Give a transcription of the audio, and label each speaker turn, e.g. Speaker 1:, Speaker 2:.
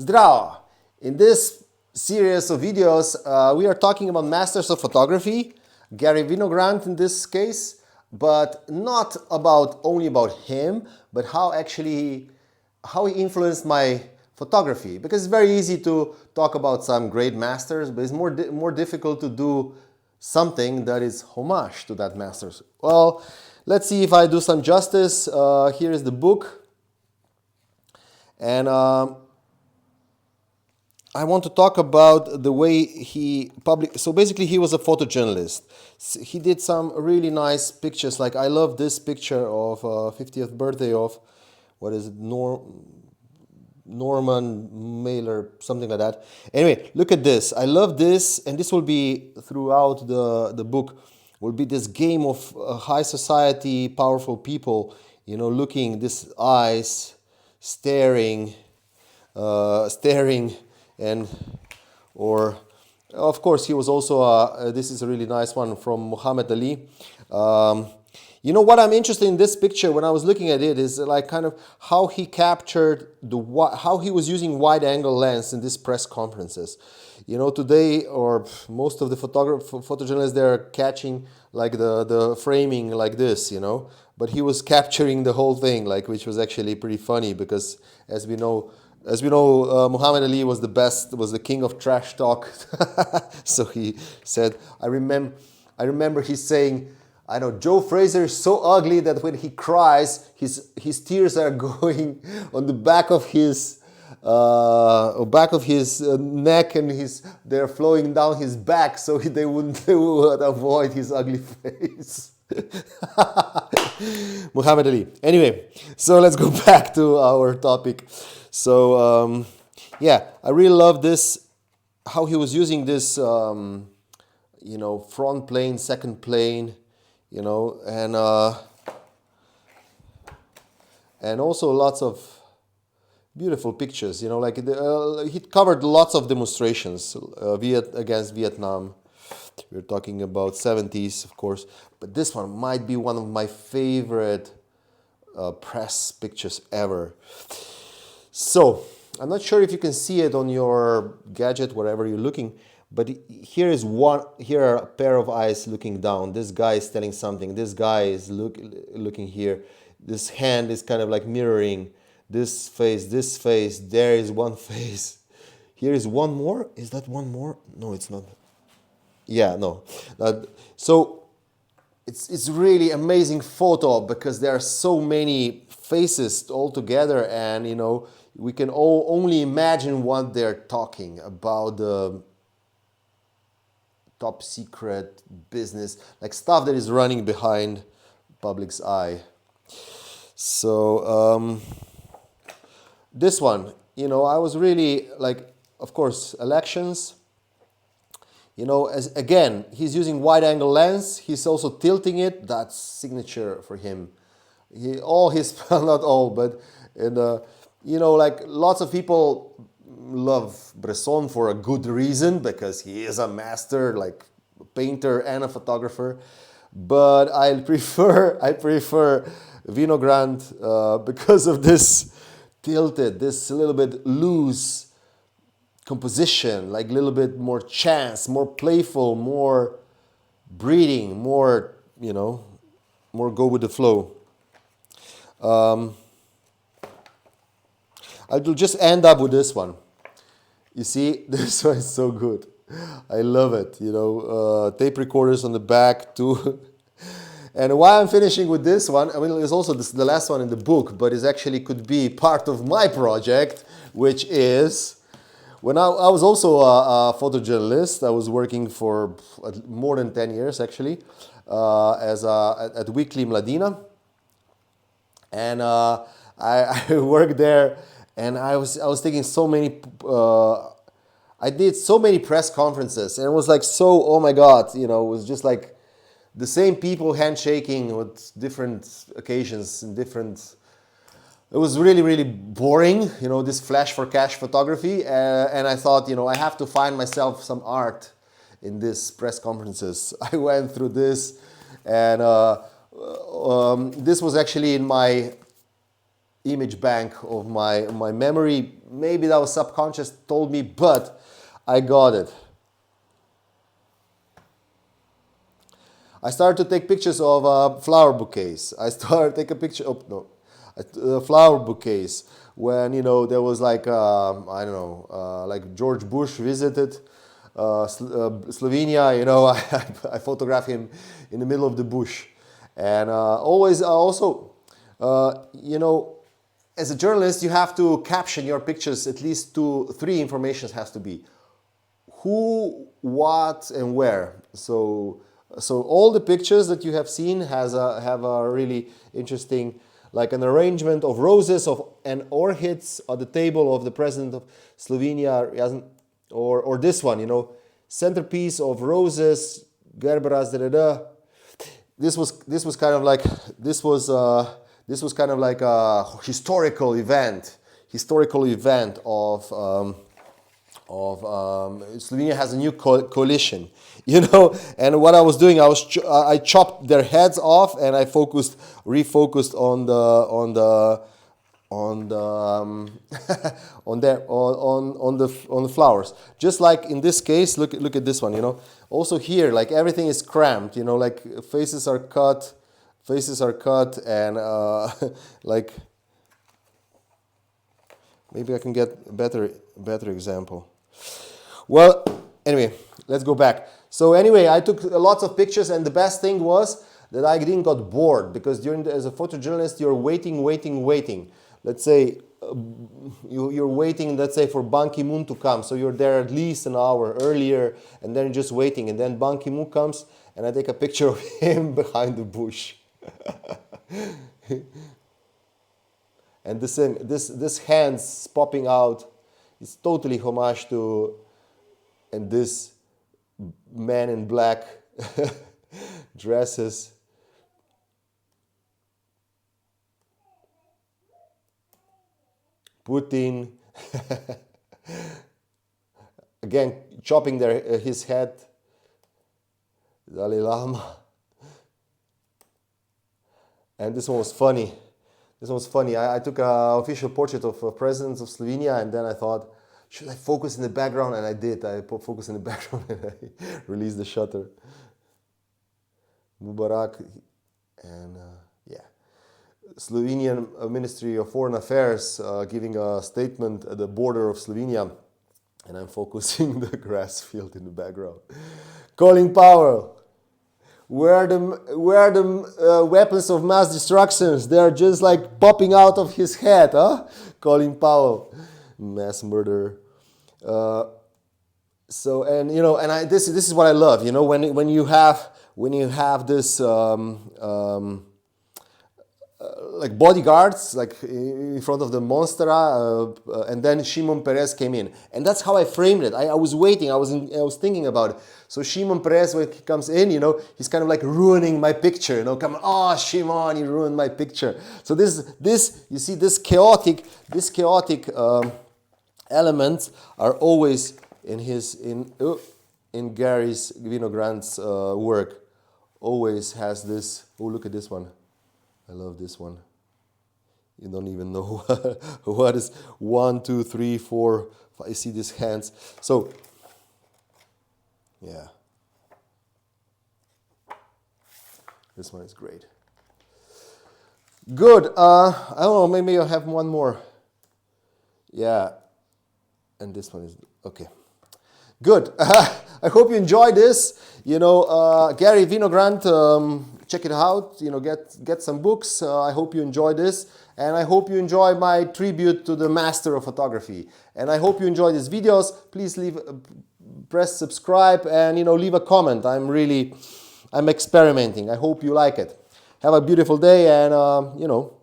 Speaker 1: Zdravo! In this series of videos, we are talking about masters of photography, Garry Winogrand in this case, but not only about him, but how he influenced my photography. Because it's very easy to talk about some great masters, but it's more difficult to do something that is homage to that masters. Well, let's see if I do some justice. Here is the book, and I want to talk about the way he so basically he was a photojournalist. He did some really nice pictures. Like I love this picture of 50th birthday of, what is it, Norman Mailer, something like that. Anyway, look at this. I love this, and this will be throughout the book, will be this game of high society, powerful people, you know, looking, this eyes, staring, and, or, of course, he was also, this is a really nice one from Muhammad Ali. You know what I'm interested in this picture when I was looking at it is like kind of how he captured how he was using wide angle lens in these press conferences. You know, today, or most of the photojournalists, they're catching like the framing like this, you know, but he was capturing the whole thing, like, which was actually pretty funny because as we know, Muhammad Ali was the king of trash talk. So he said, I remember he saying, I know, Joe Fraser is so ugly that when he cries, his tears are going on the back of his neck, and they're flowing down his back, so they would avoid his ugly face. Muhammad Ali. Anyway, so let's go back to our topic. So yeah, I really love this, how he was using this, you know, front plane, second plane, you know, and also lots of beautiful pictures, you know, like he covered lots of demonstrations against Vietnam. We're talking about 70s, of course, but this one might be one of my favorite press pictures ever. So I'm not sure if you can see it on your gadget, wherever you're looking, but here are a pair of eyes looking down. This guy is telling something. This guy is looking here. This hand is kind of like mirroring this face, there is one face. Here is one more. Is that one more? No, it's not. Yeah, no. So it's really amazing photo because there are so many faces all together, and you know, we can all only imagine what they're talking about, the top secret business, like stuff that is running behind public's eye. So this one, you know, I was really like, of course, elections. You know, again, he's using wide angle lens. He's also tilting it. That's signature for him. Not all, but you know, like lots of people love Bresson for a good reason because he is a master, like a painter and a photographer. But I prefer Winogrand because of this tilted, this little bit loose composition, like a little bit more chance, more playful, more breathing, more, you know, more go with the flow. I'll just end up with this one. You see, this one is so good. I love it. You know, tape recorders on the back too. And why I'm finishing with this one, I mean, it's also the last one in the book, but it actually could be part of my project, which is when I was also a photojournalist. I was working for more than 10 years actually at Weekly Mladina, and I worked there. And I was taking so many, I did so many press conferences, and it was like so, oh my God, you know, it was just like the same people handshaking with different occasions and different, it was really, really boring, you know, this flash for cash photography. And I thought, you know, I have to find myself some art in these press conferences. I went through this, and this was actually in my image bank of my memory. Maybe that was subconscious, told me, but I got it. I started to take pictures of flower bouquets. I started to take a picture of flower bouquets when, you know, there was like I don't know, like George Bush visited Slovenia. You know, I photographed him in the middle of the bush, and always also, you know, as a journalist, you have to caption your pictures. At least 3 informations has to be who, what, and where. So all the pictures that you have seen have a really interesting, like an arrangement of roses and orchids on the table of the president of Slovenia, or this one, you know, centerpiece of roses, gerberas, da da da. This was kind of like a historical event of Slovenia has a new coalition, you know. And what I was doing, I chopped their heads off, and I refocused on the flowers. Just like in this case, look at this one, you know. Also here, like everything is cramped, you know, like faces are cut, and like maybe I can get a better example. Well, anyway, let's go back. So anyway, I took lots of pictures, and the best thing was that I didn't got bored, because as a photojournalist, you're waiting. Let's say you're waiting, let's say, for Ban Ki-moon to come. So you're there at least an hour earlier, and then just waiting. And then Ban Ki-moon comes, and I take a picture of him behind the bush. And this hands popping out is totally homage to, and this man in black dresses. Putin, again chopping his head. Dalai Lama. And this one was funny. I took an official portrait of presidents of Slovenia, and then I thought, should I focus in the background? And I did. I put focus in the background, and I released the shutter. Mubarak, and yeah. Slovenian Ministry of Foreign Affairs giving a statement at the border of Slovenia, and I'm focusing the grass field in the background. Colin Powell. Where are the weapons of mass destructions? They're just like popping out of his head, huh? Colin Powell, mass murderer. So, and you know, and this is what I love. You know, when you have this like bodyguards, like in front of the Monstera, and then Shimon Peres came in, and that's how I framed it. I was waiting. I was thinking about it. So Shimon Peres, when he comes in, you know, he's kind of like ruining my picture. You know, come on, oh Shimon, you ruined my picture. So this you see, this chaotic elements are always in Garry's Winogrand's work. Always has this. Oh, look at this one. I love this one. You don't even know what is 1, 2, 3, 4. I see these hands. So, yeah. This one is great. Good. I don't know, maybe I'll have one more. Yeah. And this one is, okay. Good. I hope you enjoyed this. You know, Garry Winogrand, check it out. You know, get some books. I hope you enjoy this. And I hope you enjoy my tribute to the master of photography. And I hope you enjoy these videos. Please press subscribe, and, you know, leave a comment. I'm experimenting. I hope you like it. Have a beautiful day, and, you know,